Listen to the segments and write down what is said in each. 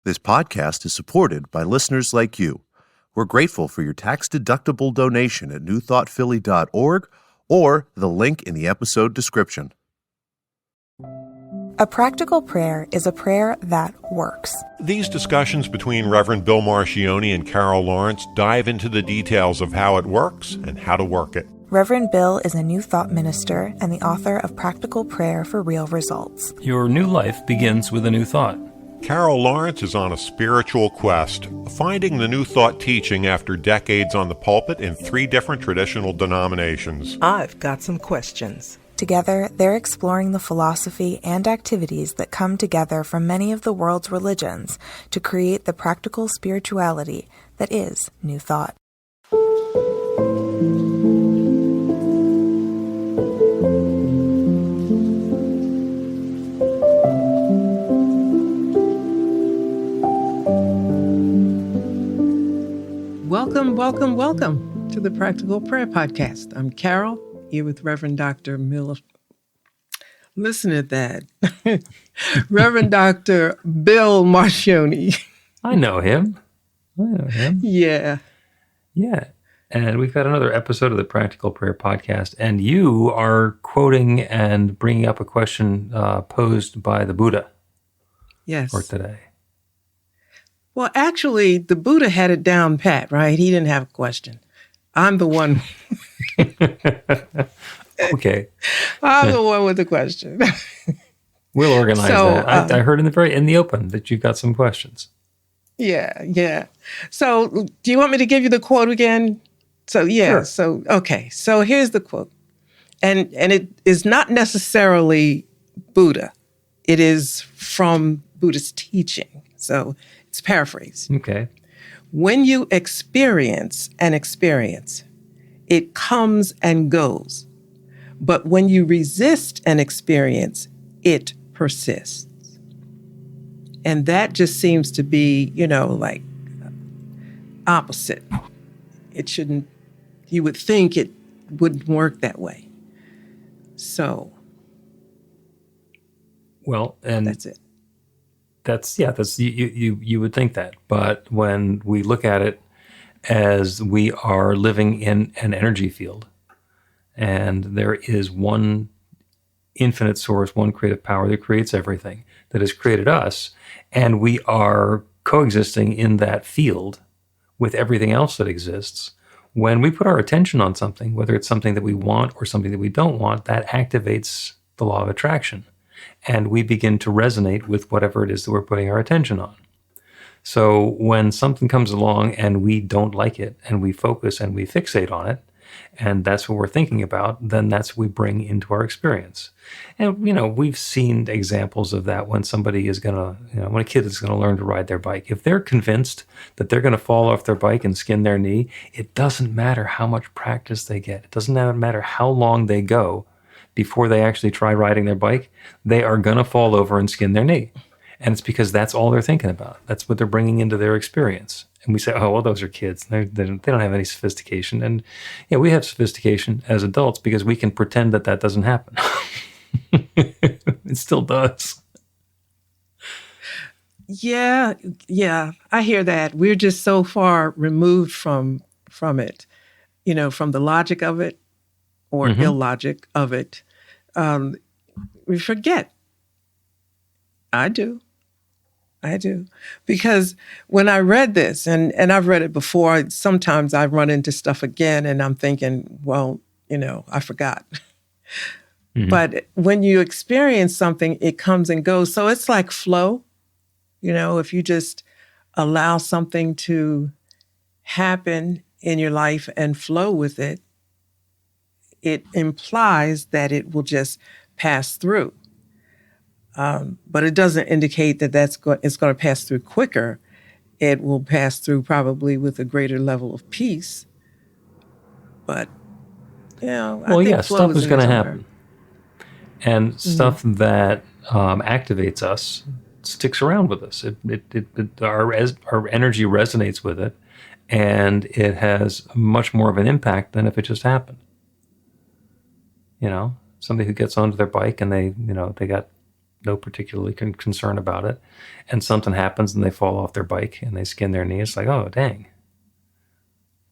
This podcast is supported by listeners like you. We're grateful for your tax-deductible donation at newthoughtphilly.org or the link in the episode description. A practical prayer is a prayer that works. These discussions between Reverend Bill Marcioni and Carol Lawrence dive into the details of how it works and how to work it. Reverend Bill is a New Thought minister and the author of Practical Prayer for Real Results. Your new life begins with a new thought. Carol Lawrence is on a spiritual quest, finding the New Thought teaching after decades on the pulpit in 3 different traditional denominations. I've got some questions. Together, they're exploring the philosophy and activities that come together from many of the world's religions to create the practical spirituality that is New Thought. Welcome to the Practical Prayer Podcast. I'm Carol, here with Reverend Dr. Miller. Listen to that. Reverend Dr. Bill Marcioni. I know him. Yeah. And we've got another episode of the Practical Prayer Podcast, and you are quoting and bringing up a question posed by the Buddha. Yes. For today. Well, actually, the Buddha had it down pat, right? He didn't have a question. I'm the one. Okay. I'm the one with the question. We'll organize that. I heard in the open that you've got some questions. Yeah. So do you want me to give you the quote again? Sure. So here's the quote. And it is not necessarily Buddha. It is from Buddhist teaching. So it's paraphrased. Okay. When you experience an experience, it comes and goes. But when you resist an experience, it persists. And that just seems to be, like opposite. It shouldn't, you would think it wouldn't work that way. So. Well, and that's it. That's you would think that. But when we look at it as we are living in an energy field, and there is one infinite source, one creative power that creates everything, that has created us, and we are coexisting in that field with everything else that exists. When we put our attention on something, whether it's something that we want or something that we don't want, that activates the law of attraction. And we begin to resonate with whatever it is that we're putting our attention on. So when something comes along and we don't like it, and we focus and we fixate on it, and that's what we're thinking about, then that's what we bring into our experience. And, we've seen examples of that when somebody is going to, when a kid is going to learn to ride their bike. If they're convinced that they're going to fall off their bike and skin their knee, it doesn't matter how much practice they get. It doesn't matter how long they go before they actually try riding their bike, they are going to fall over and skin their knee. And it's because that's all they're thinking about. That's what they're bringing into their experience. And we say, oh, well, those are kids. They don't have any sophistication. And yeah, we have sophistication as adults because we can pretend that doesn't happen. It still does. Yeah, I hear that. We're just so far removed from it, from the logic of it or illogic of it. We forget. I do. Because when I read this, and I've read it before, sometimes I run into stuff again and I'm thinking, well, I forgot. Mm-hmm. But when you experience something, it comes and goes. So it's like flow. If you just allow something to happen in your life and flow with it, it implies that it will just pass through. But it doesn't indicate that it's going to pass through quicker. It will pass through probably with a greater level of peace. But, I think stuff is going to happen. And stuff that activates us sticks around with us. Our energy resonates with it, and it has much more of an impact than if it just happened. Somebody who gets onto their bike and they got no particularly concern about it. And something happens and they fall off their bike and they skin their knee. It's like, oh, dang,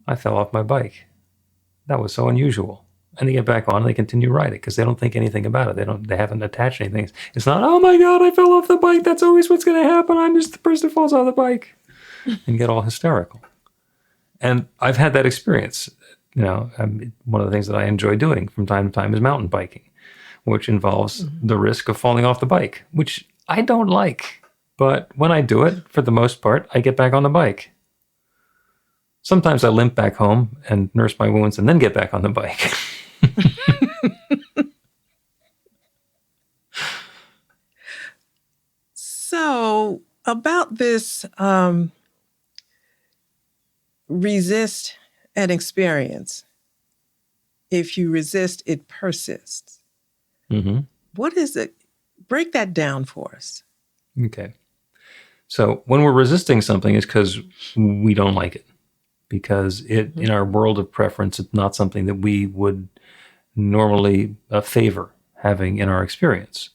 I fell off my bike. That was so unusual. And they get back on and they continue riding because they don't think anything about it. They haven't attached anything. It's not, oh my God, I fell off the bike. That's always what's going to happen. I'm just the person who falls off the bike and get all hysterical. And I've had that experience. One of the things that I enjoy doing from time to time is mountain biking, which involves the risk of falling off the bike, which I don't like. But when I do it, for the most part, I get back on the bike. Sometimes I limp back home and nurse my wounds and then get back on the bike. So about this resist and experience. If you resist, it persists. Mm-hmm. What is it? Break that down for us. Okay. So when we're resisting something, it's because we don't like it. Because in our world of preference, it's not something that we would normally favor having in our experience.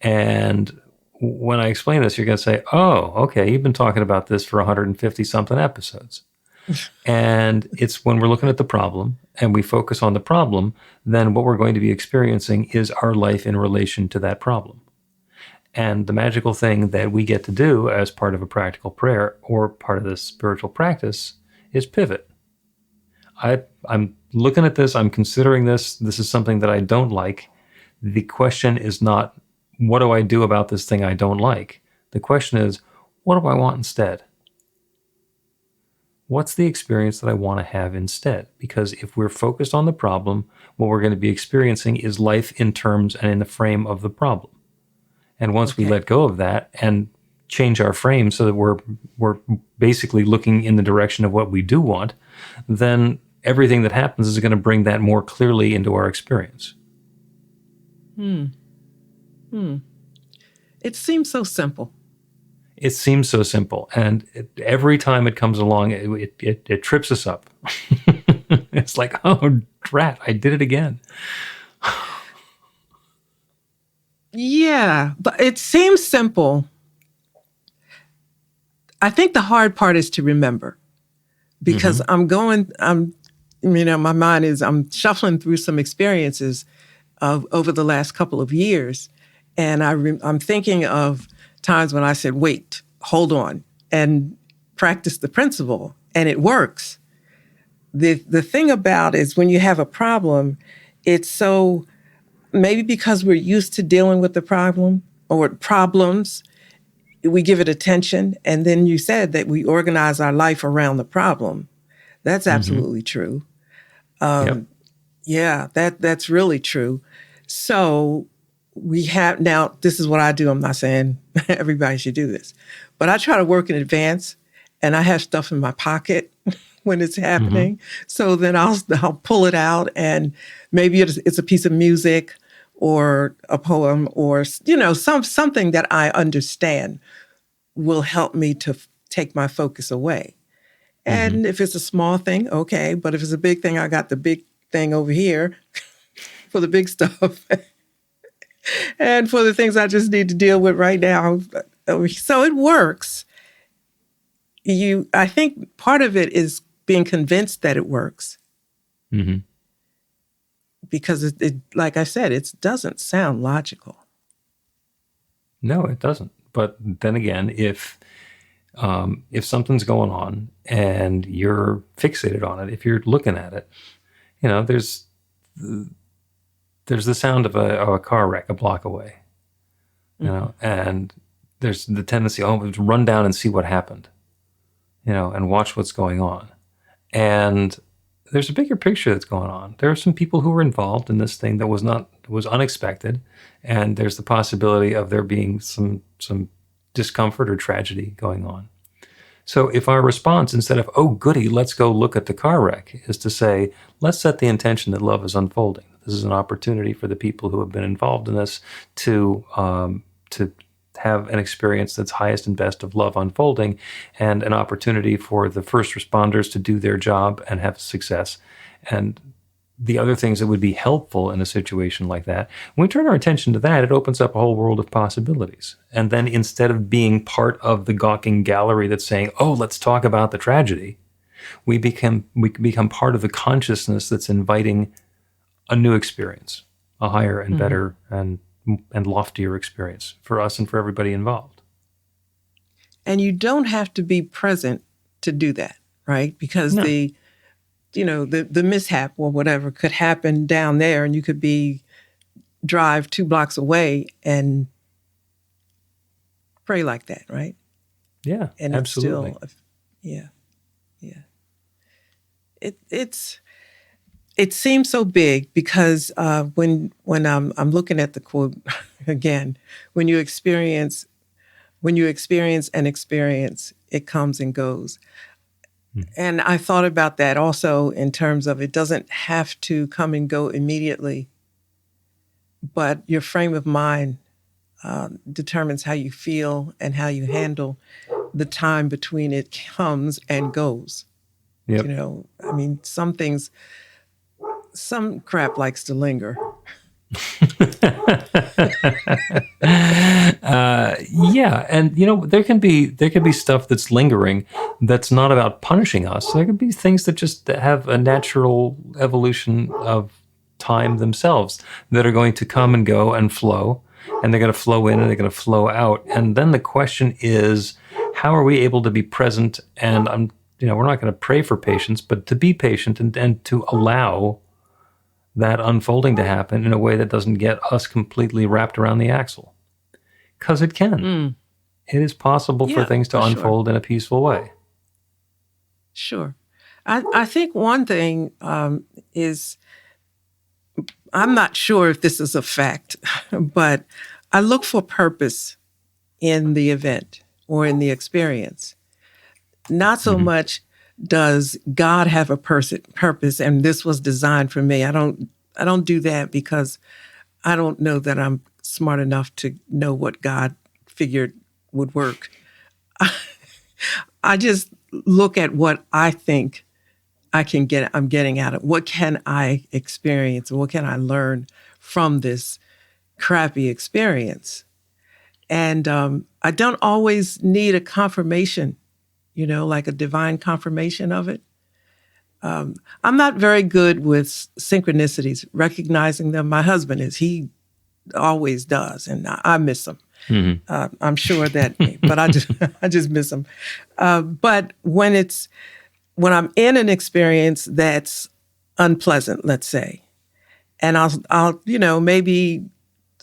And when I explain this, you're going to say, oh, okay, you've been talking about this for 150-something episodes. And it's when we're looking at the problem and we focus on the problem, then what we're going to be experiencing is our life in relation to that problem. And the magical thing that we get to do as part of a practical prayer or part of this spiritual practice is pivot. I'm looking at this, I'm considering this. This is something that I don't like. The question is not, what do I do about this thing I don't like? The question is, what do I want instead? What's the experience that I want to have instead? Because if we're focused on the problem, what we're going to be experiencing is life in terms and in the frame of the problem. And once we let go of that and change our frame so that we're basically looking in the direction of what we do want, then everything that happens is going to bring that more clearly into our experience. It seems so simple. It seems so simple. And every time it comes along, it trips us up. It's like, oh, drat, I did it again. Yeah, but it seems simple. I think the hard part is to remember because my mind is, I'm shuffling through some experiences over the last couple of years. And I'm thinking of times when I said, wait, hold on, and practice the principle, and it works. The thing about it is when you have a problem, it's so, maybe because we're used to dealing with the problem or problems, we give it attention. And then you said that we organize our life around the problem. That's absolutely true. Yeah, that's really true. So we have, now this is what I do. I'm not saying everybody should do this, but I try to work in advance and I have stuff in my pocket when it's happening. So then I'll pull it out and maybe it's a piece of music or a poem or, something that I understand will help me to take my focus away. And if it's a small thing, okay. But if it's a big thing, I got the big thing over here for the big stuff. And for the things I just need to deal with right now. So it works. I think part of it is being convinced that it works. Because it, like I said, it doesn't sound logical. No, it doesn't. But then again, if something's going on and you're fixated on it, if you're looking at it, there's the sound of a car wreck a block away, and there's the tendency, to run down and see what happened, and watch what's going on. And there's a bigger picture that's going on. There are some people who were involved in this thing that was unexpected, and there's the possibility of there being some discomfort or tragedy going on. So if our response, instead of, oh, goody, let's go look at the car wreck, is to say, let's set the intention that love is unfolding. This is an opportunity for the people who have been involved in this to have an experience that's highest and best of love unfolding, and an opportunity for the first responders to do their job and have success. And the other things that would be helpful in a situation like that. When we turn our attention to that, it opens up a whole world of possibilities. And then instead of being part of the gawking gallery that's saying, oh, let's talk about the tragedy, we become part of the consciousness that's inviting a new experience, a higher and better and loftier experience for us and for everybody involved. And you don't have to be present to do that, right? Because the mishap or whatever could happen down there, and you could drive 2 blocks away and pray like that, right? Yeah, and absolutely. It's still, it seems so big because when I'm looking at the quote again, when you experience an experience, it comes and goes. And I thought about that also in terms of it doesn't have to come and go immediately, but your frame of mind determines how you feel and how you handle the time between it comes and goes. Yep. I mean, some crap likes to linger. Yeah, and there can be stuff that's lingering that's not about punishing us. There could be things that just have a natural evolution of time themselves that are going to come and go and flow, and they're going to flow in and they're going to flow out. And then the question is, how are we able to be present? And we're not going to pray for patience, but to be patient and to allow that unfolding to happen in a way that doesn't get us completely wrapped around the axle. Because it can. It is possible for things to unfold in a peaceful way. Sure. I think one thing is, I'm not sure if this is a fact, but I look for purpose in the event or in the experience. Not so much does God have a purpose and this was designed for me. I don't do that because I don't know that I'm smart enough to know what God figured would work. I just look at what I think I'm getting out of. What can I experience? What can I learn from this crappy experience? And I don't always need a confirmation, like a divine confirmation of it. I'm not very good with synchronicities, recognizing them. My husband is. He always does, and I miss them. I'm sure that, but I just miss them. But when I'm in an experience that's unpleasant, let's say, and I'll maybe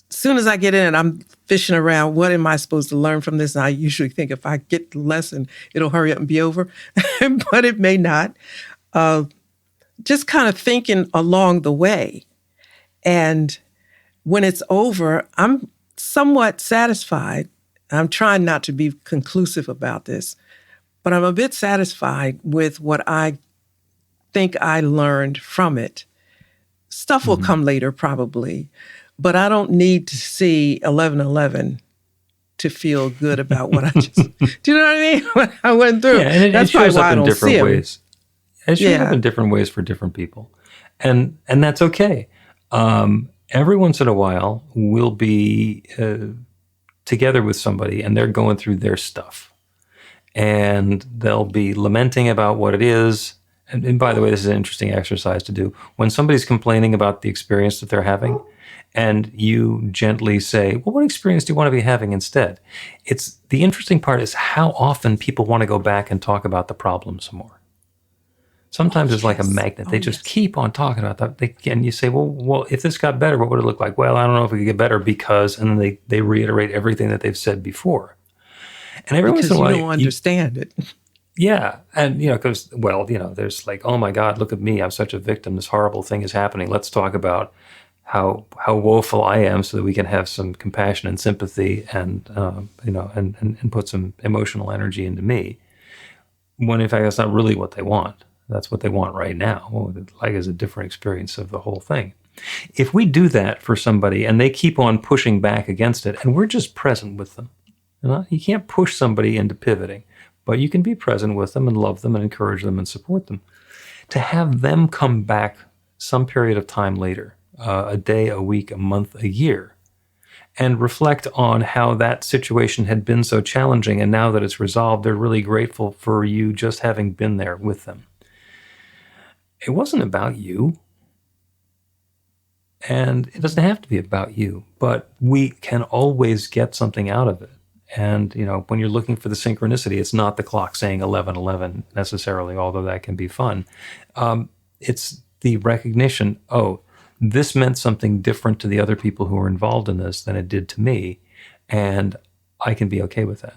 as soon as I get in, I'm fishing around. What am I supposed to learn from this? And I usually think if I get the lesson, it'll hurry up and be over, but it may not. Just kind of thinking along the way. And when it's over, I'm somewhat satisfied. I'm trying not to be conclusive about this, but I'm a bit satisfied with what I think I learned from it. Stuff will come later probably, but I don't need to see 11:11 to feel good about what I just, do you know what I mean? What I went through. Yeah, and that's it shows probably why up I in don't different see ways. It shows up in different ways for different people. And that's okay. Every once in a while, we'll be together with somebody and they're going through their stuff. And they'll be lamenting about what it is. And by the way, this is an interesting exercise to do. When somebody's complaining about the experience that they're having, and you gently say, well, what experience do you want to be having instead? The interesting part is how often people want to go back and talk about the problem some more. Sometimes it's like a magnet. They just keep on talking about that. And you say, well, if this got better, what would it look like? Well, I don't know if it could get better because, and then they reiterate everything that they've said before. And every once in a while, you don't understand it. Yeah. And, because, there's like, oh my God, look at me. I'm such a victim. This horrible thing is happening. Let's talk about how woeful I am so that we can have some compassion and sympathy and, and put some emotional energy into me. When in fact, that's not really what they want. That's what they want right now. What they'd like is a different experience of the whole thing. If we do that for somebody and they keep on pushing back against it and we're just present with them, you can't push somebody into pivoting, but you can be present with them and love them and encourage them and support them. To have them come back some period of time later, a day, a week, a month, a year, and reflect on how that situation had been so challenging, and now that it's resolved, they're really grateful for you just having been there with them. It wasn't about you, and it doesn't have to be about you, but we can always get something out of it. And, when you're looking for the synchronicity, it's not the clock saying 11:11 necessarily, although that can be fun. It's the recognition, this meant something different to the other people who were involved in this than it did to me, and I can be okay with that.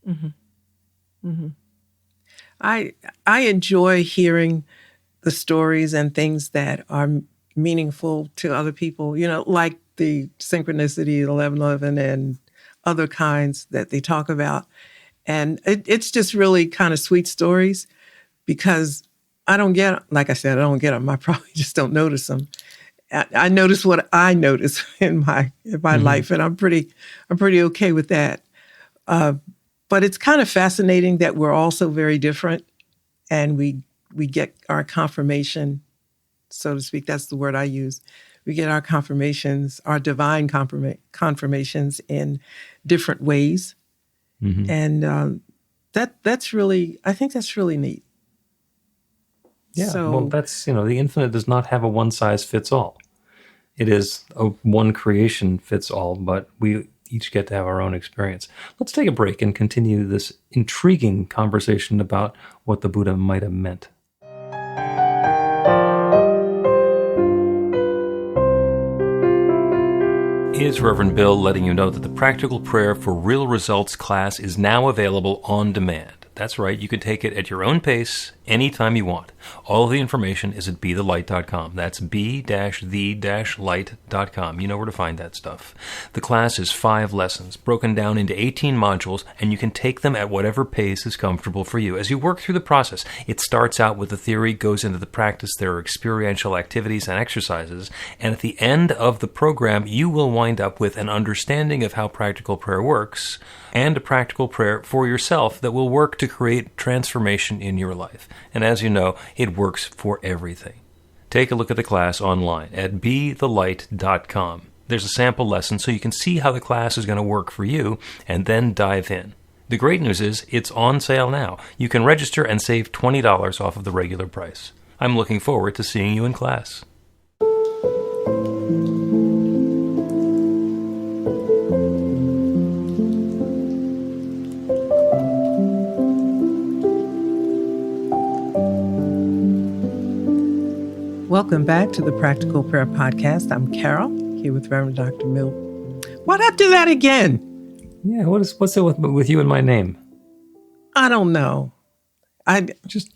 Mm-hmm. Mm-hmm. I enjoy hearing the stories and things that are meaningful to other people, like the synchronicity, 11:11, and other kinds that they talk about. And it's just really kind of sweet stories, because I don't get, like I said, I don't get them. I probably just don't notice them. I notice what I notice in my life, and I'm pretty okay with that. But it's kind of fascinating that we're all so very different, and we get our confirmation, so to speak. That's the word I use. We get our confirmations, our divine confirmations in different ways, and that's really, I think that's really neat. Yeah, so, well, that's, the infinite does not have a one-size-fits-all. It is a one creation fits all, but we each get to have our own experience. Let's take a break and continue this intriguing conversation about what the Buddha might have meant. It's Reverend Bill letting you know that the Practical Prayer for Real Results class is now available on demand. That's right, you can take it at your own pace, anytime you want. All of the information is at bethelight.com. That's b-the-light.com. You know where to find that stuff. The class is 5 lessons, broken down into 18 modules, and you can take them at whatever pace is comfortable for you. As you work through the process, it starts out with the theory, goes into the practice, there are experiential activities and exercises, and at the end of the program, you will wind up with an understanding of how practical prayer works, and a practical prayer for yourself that will work to create transformation in your life. And as you know, it works for everything. Take a look at the class online at bethelight.com. There's a sample lesson so you can see how the class is going to work for you, and then dive in. The great news is it's on sale now. You can register and save $20 off of the regular price. I'm looking forward to seeing you in class. Welcome back to the Practical Prayer Podcast. I'm Carol, here with Reverend Dr. Mill. Why'd I do that again? Yeah, what's it with you and my name? I don't know. I just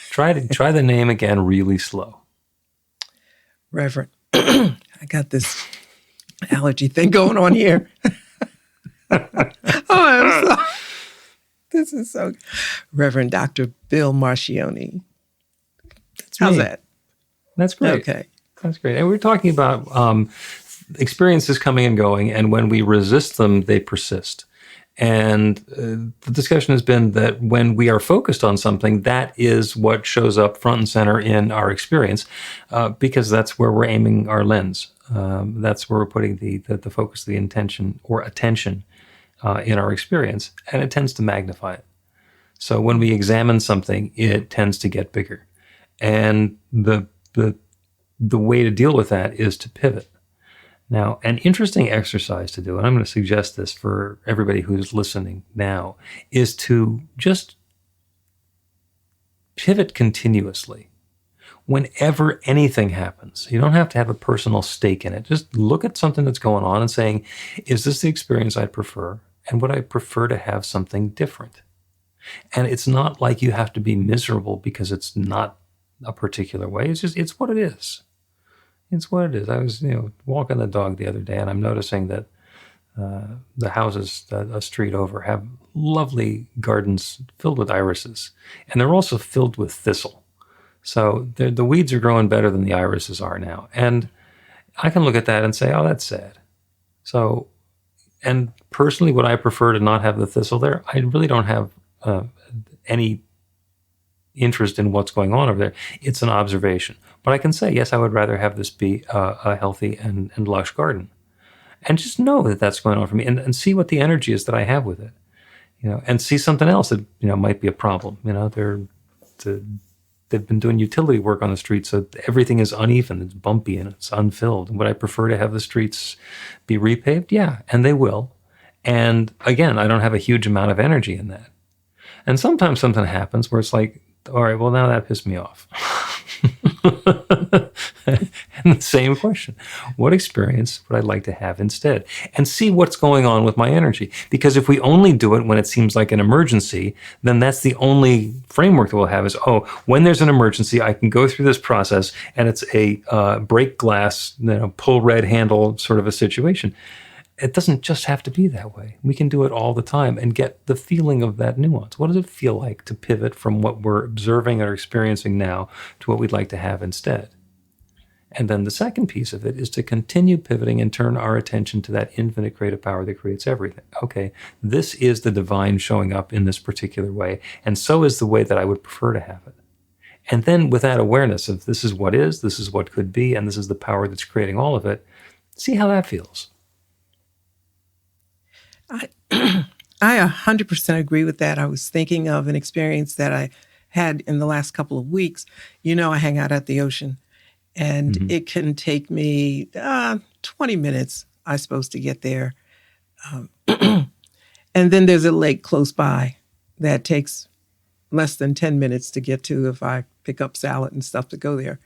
try the name again really slow. Reverend, I got this allergy thing going on here. I'm sorry. This is so. Reverend Dr. Bill Marcioni. How's that? That's great. Okay. That's great. And we're talking about experiences coming and going, and when we resist them, they persist. And the discussion has been that when we are focused on something, that is what shows up front and center in our experience, because that's where we're aiming our lens. That's where we're putting the focus, the intention or attention in our experience, and it tends to magnify it. So when we examine something, it tends to get bigger. And the way to deal with that is to pivot. Now, an interesting exercise to do, and I'm going to suggest this for everybody who's listening now, is to just pivot continuously. Whenever anything happens, you don't have to have a personal stake in it. Just look at something that's going on and saying, is this the experience I prefer? And would I prefer to have something different? And it's not like you have to be miserable because it's not a particular way. It's what it is. It's what it is. I was, walking the dog the other day, and I'm noticing that the houses a street over have lovely gardens filled with irises, and they're also filled with thistle. So the weeds are growing better than the irises are now. And I can look at that and say, oh, that's sad. So, and personally, would I prefer to not have the thistle there? I really don't have any interest in what's going on over there. It's an observation. But I can say, yes, I would rather have this be a healthy and lush garden. And just know that that's going on for me, and see what the energy is that I have with it, and see something else that, might be a problem. They've been doing utility work on the street, so everything is uneven, it's bumpy, and it's unfilled. Would I prefer to have the streets be repaved? Yeah, and they will. And again, I don't have a huge amount of energy in that. And sometimes something happens where it's like, all right, well, now that pissed me off. And the same question, what experience would I like to have instead? And see what's going on with my energy. Because if we only do it when it seems like an emergency, then that's the only framework that we'll have is, when there's an emergency, I can go through this process, and it's a break glass, pull red handle sort of a situation. It doesn't just have to be that way. We can do it all the time and get the feeling of that nuance. What does it feel like to pivot from what we're observing or experiencing now to what we'd like to have instead? And then the second piece of it is to continue pivoting and turn our attention to that infinite creative power that creates everything. Okay, this is the divine showing up in this particular way, and so is the way that I would prefer to have it. And then with that awareness of this is what is, this is what could be, and this is the power that's creating all of it, see how that feels. I 100% agree with that. I was thinking of an experience that I had in the last couple of weeks. I hang out at the ocean, and it can take me 20 minutes, I suppose, to get there. And then there's a lake close by that takes less than 10 minutes to get to if I pick up salad and stuff to go there.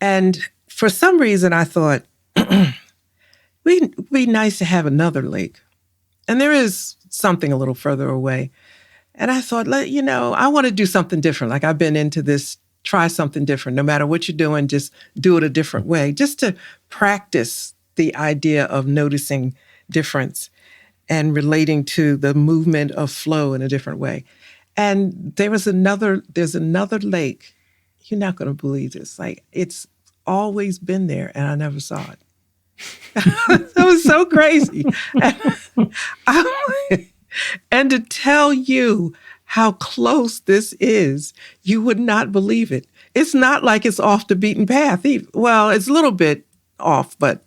And for some reason, I thought, it'd be nice to have another lake. And there is something a little further away. And I thought, I want to do something different. Like I've been into this, try something different. No matter what you're doing, just do it a different way, just to practice the idea of noticing difference and relating to the movement of flow in a different way. And there's another lake. You're not going to believe this. Like it's always been there and I never saw it. That was so crazy. And to tell you how close this is, you would not believe it. It's not like it's off the beaten path. Well, it's a little bit off, but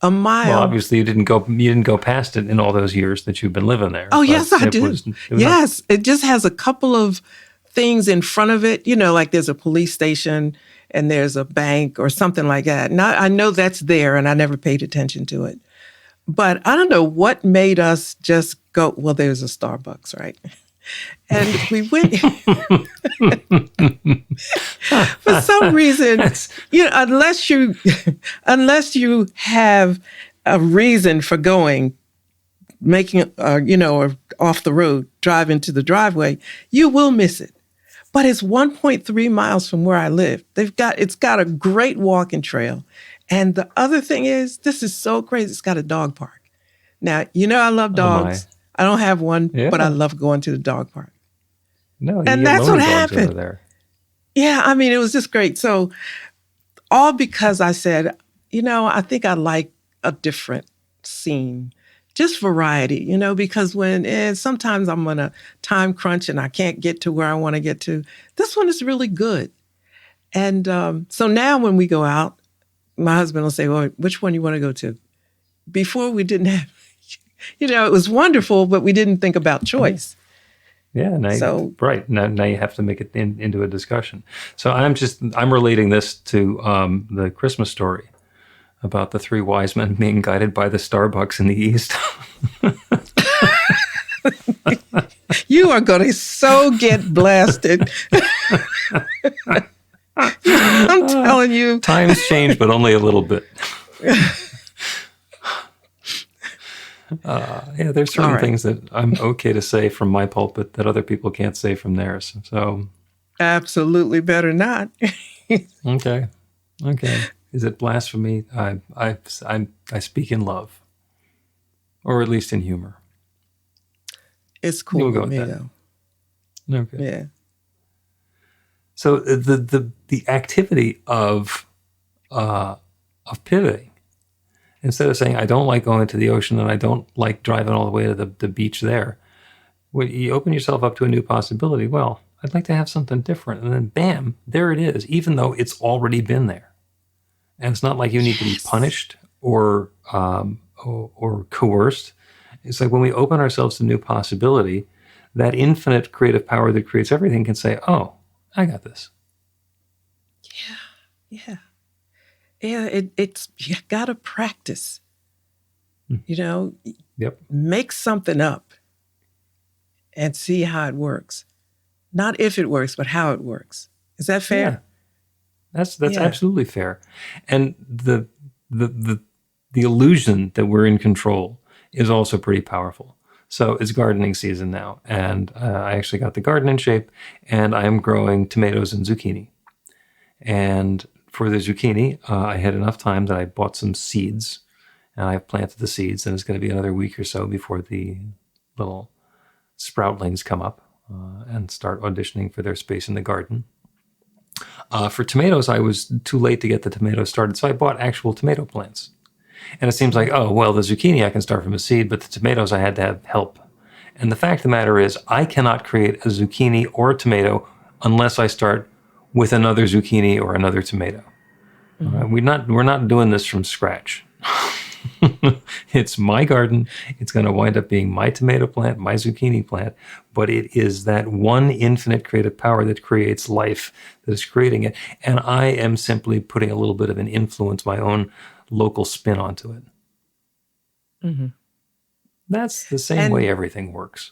a mile. Well, obviously you didn't go past it in all those years that you've been living there. Oh, yes, I did. Yes, it just has a couple of things in front of it. Like there's a police station and there's a bank or something like that. Now, I know that's there and I never paid attention to it. But I don't know what made us just go, well, there's a Starbucks, right? And we went, for some reason, unless you have a reason for going, making, or off the road, drive into the driveway, you will miss it. But it's 1.3 miles from where I live. It's got a great walking trail. And the other thing is, this is so crazy. It's got a dog park. Now, I love dogs. I don't have one, but I love going to the dog park. No, and that's what happened. Over there. Yeah, it was just great. So all because I said, I think I like a different scene. Just variety, because when sometimes I'm on a time crunch and I can't get to where I want to get to, this one is really good. And so now when we go out, my husband will say, well, which one you want to go to? Before we didn't have, it was wonderful, but we didn't think about choice. Yeah, right. Now you have to make it into a discussion. So I'm relating this to the Christmas story about the three wise men being guided by the Starbucks in the East. You are going to so get blasted. I'm telling you. Times change, but only a little bit. There's certain things that I'm okay to say from my pulpit that other people can't say from theirs. So, absolutely better not. Okay. Is it blasphemy? I speak in love, or at least in humor. It's cool with me, though. Okay. Yeah. So the activity of pivoting, instead of saying I don't like going to the ocean and I don't like driving all the way to the beach there, when you open yourself up to a new possibility, well, I'd like to have something different. And then bam, there it is, even though it's already been there. And it's not like you need to be punished or coerced. It's like when we open ourselves to new possibility, that infinite creative power that creates everything can say, oh, I got this. Yeah. It's you got to practice. Yep. Make something up and see how it works. Not if it works, but how it works. Is that fair? Yeah. That's absolutely fair. And the illusion that we're in control is also pretty powerful. So it's gardening season now, and I actually got the garden in shape, and I am growing tomatoes and zucchini. And for the zucchini, I had enough time that I bought some seeds, and I've planted the seeds, and it's going to be another week or so before the little sproutlings come up and start auditioning for their space in the garden. For tomatoes, I was too late to get the tomatoes started, so I bought actual tomato plants. And it seems like, oh, well, the zucchini I can start from a seed, but the tomatoes I had to have help. And the fact of the matter is, I cannot create a zucchini or a tomato unless I start with another zucchini or another tomato. We're not doing this from scratch. It's my garden. It's going to wind up being my tomato plant, my zucchini plant, but it is that one infinite creative power that creates life that is creating it. And I am simply putting a little bit of an influence, my own local spin onto it. Mm-hmm. That's the same way everything works.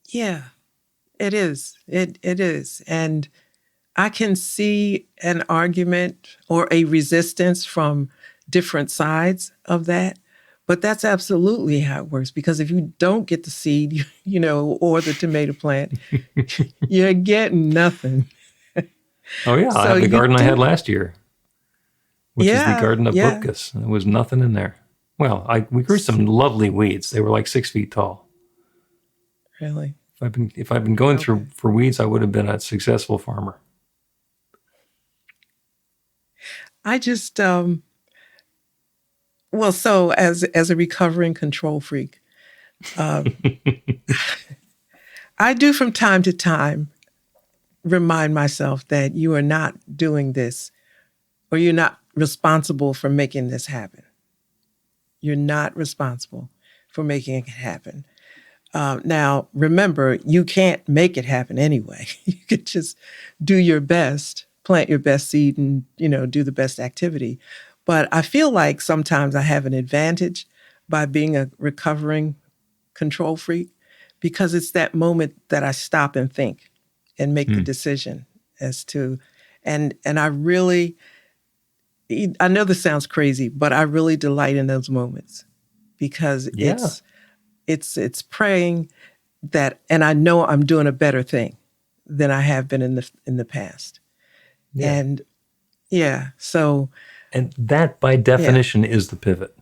Yeah, it is. It is. And I can see an argument or a resistance from different sides of that, but that's absolutely how it works. Because if you don't get the seed, or the tomato plant, you're getting nothing. Oh yeah, I have the garden I had last year, which is the garden of Bupkis. There was nothing in there. Well, we grew some lovely weeds. They were like 6 feet tall. Really? If I'd been going through for weeds, I would have been a successful farmer. I just, so as a recovering control freak, I do from time to time remind myself that you are not doing this, or you're not responsible for making this happen. You're not responsible for making it happen. Now, remember, you can't make it happen anyway. You could just do your best, plant your best seed, and, do the best activity. But I feel like sometimes I have an advantage by being a recovering control freak, because it's that moment that I stop and think and make the decision as to, and I really, I know this sounds crazy, but I really delight in those moments, because it's praying that, and I know I'm doing a better thing than I have been in the past. Yeah. And and that by definition is the pivot.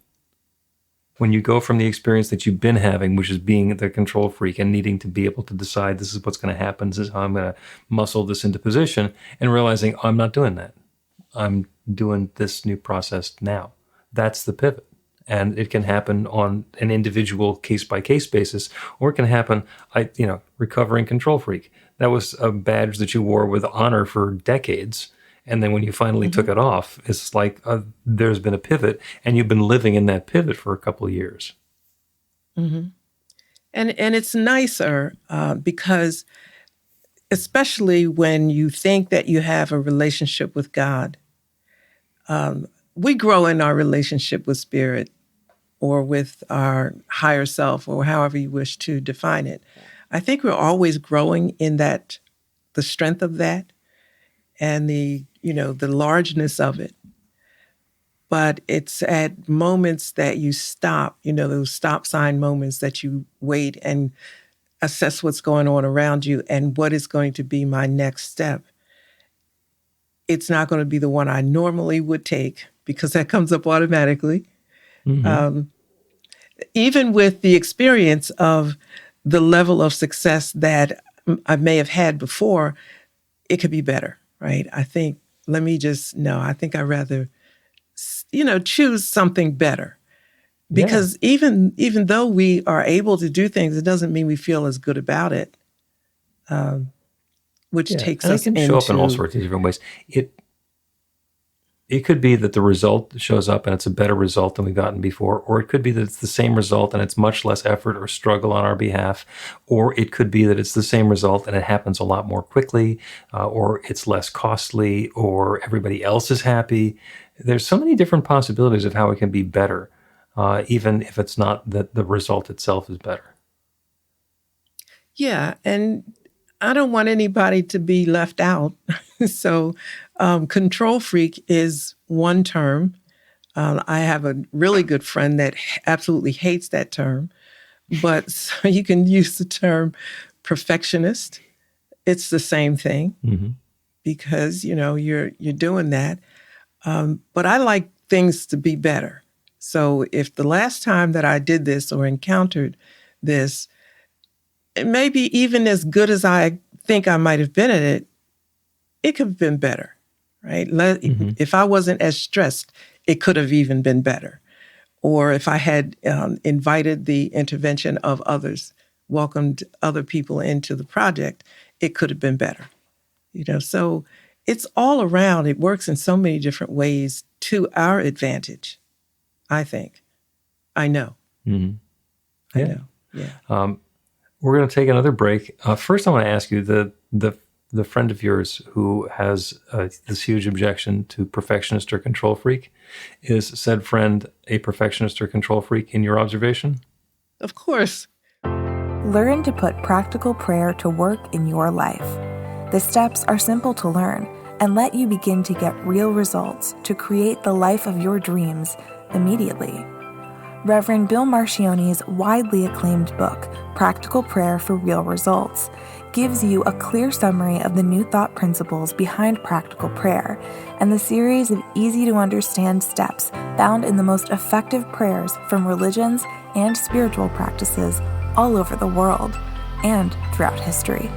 When you go from the experience that you've been having, which is being the control freak and needing to be able to decide this is what's going to happen, this is how I'm going to muscle this into position, and realizing I'm not doing that. I'm doing this new process now. That's the pivot. And it can happen on an individual case-by-case basis, or it can happen, recovering control freak. That was a badge that you wore with honor for decades. And then when you finally took it off, it's like there's been a pivot, and you've been living in that pivot for a couple of years. Mm-hmm. And it's nicer because, especially when you think that you have a relationship with God, we grow in our relationship with Spirit, or with our higher self, or however you wish to define it. I think we're always growing in that, the strength of that, and the largeness of it. But it's at moments that you stop, those stop sign moments that you wait and assess what's going on around you and what is going to be my next step. It's not going to be the one I normally would take, because that comes up automatically. Mm-hmm. Even with the experience of the level of success that I may have had before, it could be better, right? I think, I think I'd rather, choose something better. Because even though we are able to do things, it doesn't mean we feel as good about it, which takes and us it can show up in all sorts of different ways. It could be that the result shows up and it's a better result than we've gotten before, or it could be that it's the same result and it's much less effort or struggle on our behalf, or it could be that it's the same result and it happens a lot more quickly, or it's less costly, or everybody else is happy. There's so many different possibilities of how it can be better, even if it's not that the result itself is better. Yeah, and I don't want anybody to be left out. So control freak is one term. I have a really good friend that absolutely hates that term, but so you can use the term perfectionist. It's the same thing because, you're doing that. But I like things to be better. So if the last time that I did this or encountered this, it may be even as good as I think I might have been at it, it could have been better, right? If I wasn't as stressed, it could have even been better. Or if I had invited the intervention of others, welcomed other people into the project, it could have been better. So it's all around. It works in so many different ways to our advantage, I think. I know. Mm-hmm. I know. Yeah. We're going to take another break. First, I want to ask you, the friend of yours who has this huge objection to perfectionist or control freak, is said friend a perfectionist or control freak in your observation? Of course. Learn to put practical prayer to work in your life. The steps are simple to learn and let you begin to get real results to create the life of your dreams immediately. Reverend Bill Marcione's widely acclaimed book, Practical Prayer for Real Results, gives you a clear summary of the New Thought principles behind practical prayer and the series of easy-to-understand steps found in the most effective prayers from religions and spiritual practices all over the world and throughout history.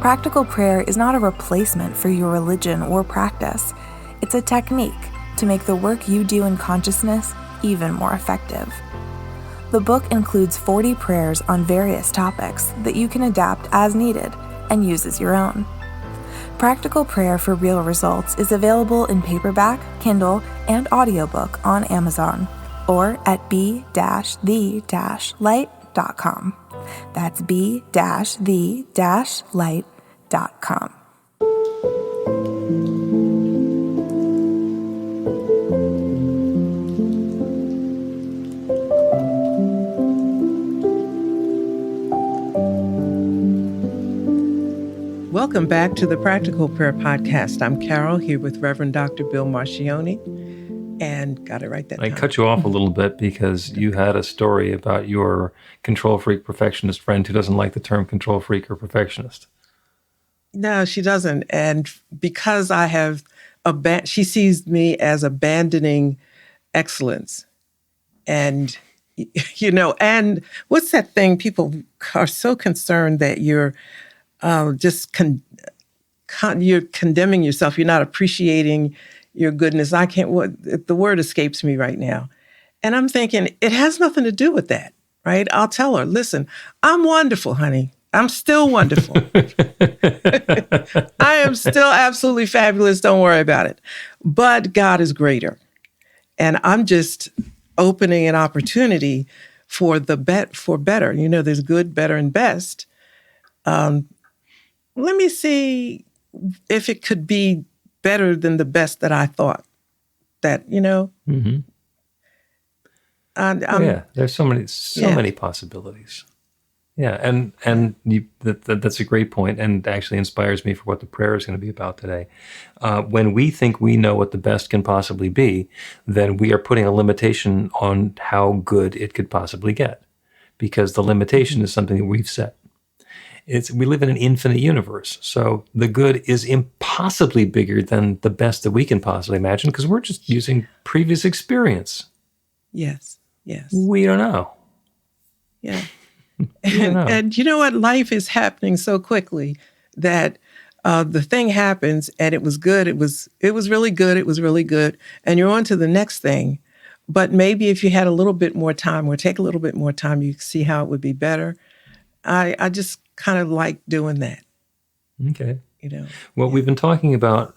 Practical prayer is not a replacement for your religion or practice. It's a technique to make the work you do in consciousness even more effective. The book includes 40 prayers on various topics that you can adapt as needed and use as your own. Practical Prayer for Real Results is available in paperback, Kindle, and audiobook on Amazon or at b-the-light.com. That's b-the-light.com. Welcome back to the Practical Prayer Podcast. I'm Carol, here with Reverend Dr. Bill Marcione, and got it right that time. I cut you off a little bit because you had a story about your control freak perfectionist friend who doesn't like the term control freak or perfectionist. No, she doesn't. And because I have she sees me as abandoning excellence. And, and what's that thing? People are so concerned that you're you're condemning yourself. You're not appreciating your goodness. The word escapes me right now. And I'm thinking, it has nothing to do with that, right? I'll tell her, listen, I'm wonderful, honey. I'm still wonderful. I am still absolutely fabulous. Don't worry about it. But God is greater. And I'm just opening an opportunity for better. There's good, better, and best. Let me see if it could be better than the best that I thought. Mm-hmm. There's so many possibilities. Yeah, and that's a great point, and actually inspires me for what the prayer is going to be about today. When we think we know what the best can possibly be, then we are putting a limitation on how good it could possibly get, because the limitation is something that we've set. We live in an infinite universe, so the good is impossibly bigger than the best that we can possibly imagine, because we're just using previous experience. Yes. We don't know. Yeah. And you know what? Life is happening so quickly that the thing happens and it was good. It was really good. It was really good. And you're on to the next thing. But maybe if you had a little bit more time or take a little bit more time, you see how it would be better. I just kind of like doing that. Okay. Well, Yeah. we've been talking about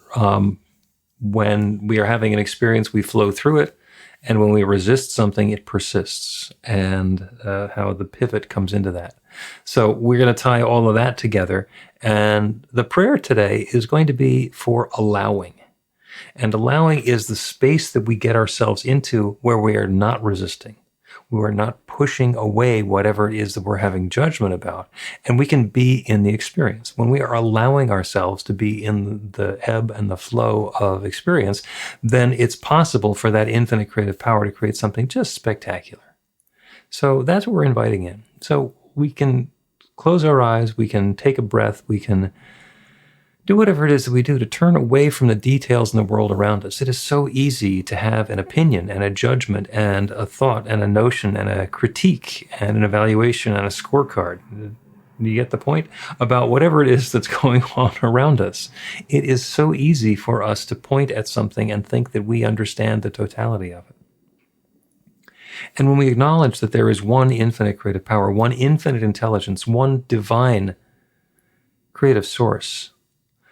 when we are having an experience, we flow through it. And when we resist something, it persists, and how the pivot comes into that. So we're going to tie all of that together. And the prayer today is going to be for allowing. And allowing is the space that we get ourselves into where we are not resisting. We are not pushing away whatever it is that we're having judgment about. And we can be in the experience. When we are allowing ourselves to be in the ebb and the flow of experience, then it's possible for that infinite creative power to create something just spectacular. So that's what we're inviting in. So we can close our eyes, we can take a breath, we can do whatever it is that we do to turn away from the details in the world around us. It is so easy to have an opinion and a judgment and a thought and a notion and a critique and an evaluation and a scorecard. Do you get the point? About whatever it is that's going on around us. It is so easy for us to point at something and think that we understand the totality of it. And when we acknowledge that there is one infinite creative power, one infinite intelligence, one divine creative source,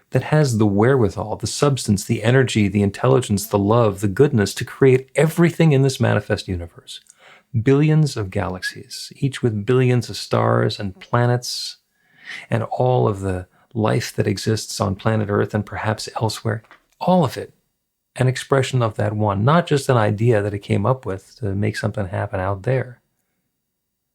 that has the wherewithal, the substance, the energy, the intelligence, the love, the goodness to create everything in this manifest universe. Billions of galaxies, each with billions of stars and planets, and all of the life that exists on planet Earth and perhaps elsewhere. All of it, an expression of that one, not just an idea that it came up with to make something happen out there.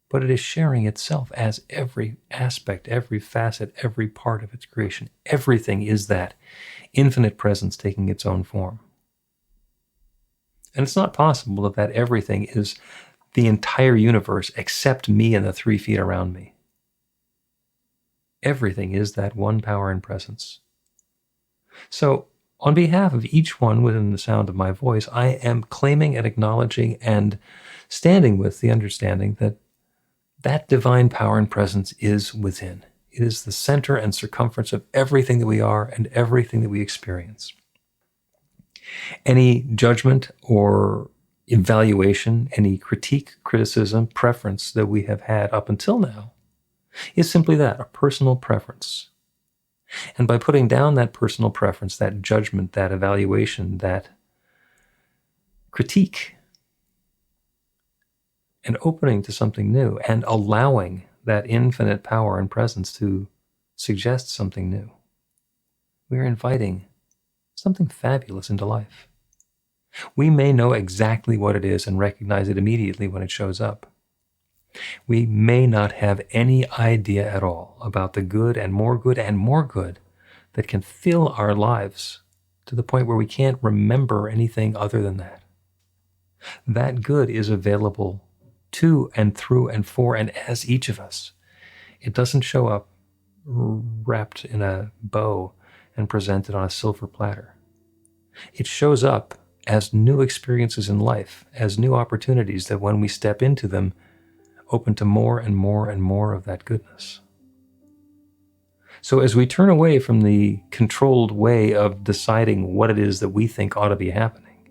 But it is sharing itself as every aspect, every facet, every part of its creation. Everything is that infinite presence taking its own form. And it's not possible that everything is the entire universe except me and the 3 feet around me. Everything is that one power and presence. So, on behalf of each one within the sound of my voice, I am claiming and acknowledging and standing with the understanding that that divine power and presence is within. It is the center and circumference of everything that we are and everything that we experience. Any judgment or evaluation, any critique, criticism, preference that we have had up until now is simply that, a personal preference. And by putting down that personal preference, that judgment, that evaluation, that critique, and opening to something new and allowing that infinite power and presence to suggest something new, we're inviting something fabulous into life. We may know exactly what it is and recognize it immediately when it shows up. We may not have any idea at all about the good and more good and more good that can fill our lives to the point where we can't remember anything other than that. That good is available to and through and for and as each of us. It doesn't show up wrapped in a bow and presented on a silver platter. It shows up as new experiences in life, as new opportunities that when we step into them, open to more and more and more of that goodness. So as we turn away from the controlled way of deciding what it is that we think ought to be happening,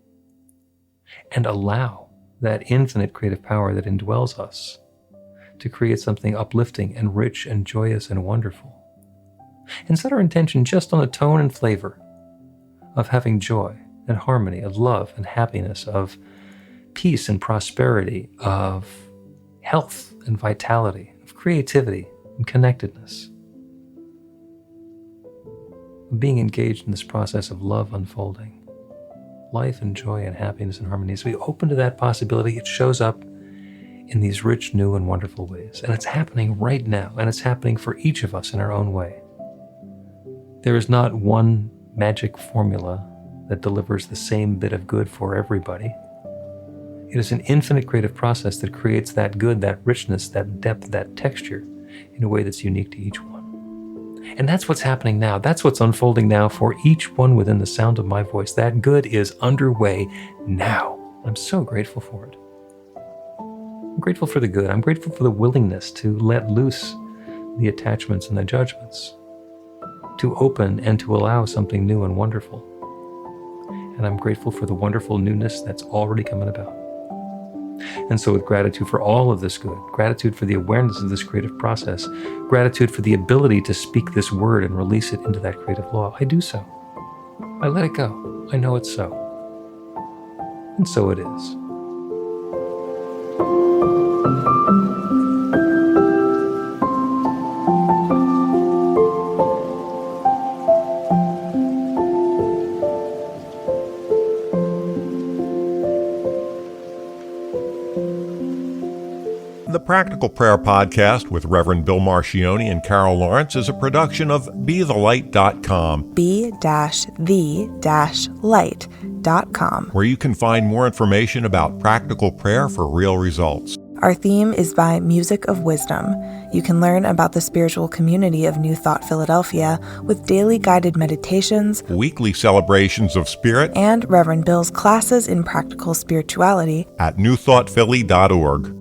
and allow that infinite creative power that indwells us to create something uplifting and rich and joyous and wonderful, and set our intention just on the tone and flavor of having joy and harmony, of love and happiness, of peace and prosperity, of health and vitality, of creativity and connectedness, of being engaged in this process of love unfolding, life and joy and happiness and harmony. As we open to that possibility, it shows up in these rich, new, and wonderful ways. And it's happening right now, and it's happening for each of us in our own way. There is not one magic formula that delivers the same bit of good for everybody. It is an infinite creative process that creates that good, that richness, that depth, that texture in a way that's unique to each one. And that's what's happening now. That's what's unfolding now for each one within the sound of my voice. That good is underway now. I'm so grateful for it. I'm grateful for the good. I'm grateful for the willingness to let loose the attachments and the judgments, to open and to allow something new and wonderful. And I'm grateful for the wonderful newness that's already coming about. And so with gratitude for all of this good, gratitude for the awareness of this creative process, gratitude for the ability to speak this word and release it into that creative law, I do so. I let it go. I know it's so. And so it is. The Practical Prayer Podcast with Reverend Bill Marcioni and Carol Lawrence is a production of BeTheLight.com. be-the-light.com, where you can find more information about practical prayer for real results. Our theme is by Music of Wisdom. You can learn about the spiritual community of New Thought Philadelphia with daily guided meditations, Weekly celebrations of spirit, and Reverend Bill's classes in practical spirituality at newthoughtphilly.org.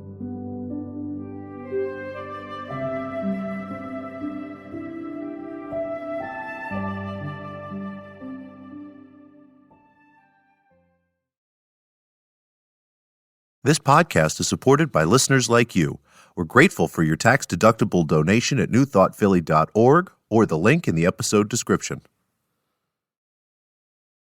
This podcast is supported by listeners like you. We're grateful for your tax-deductible donation at newthoughtphilly.org or the link in the episode description.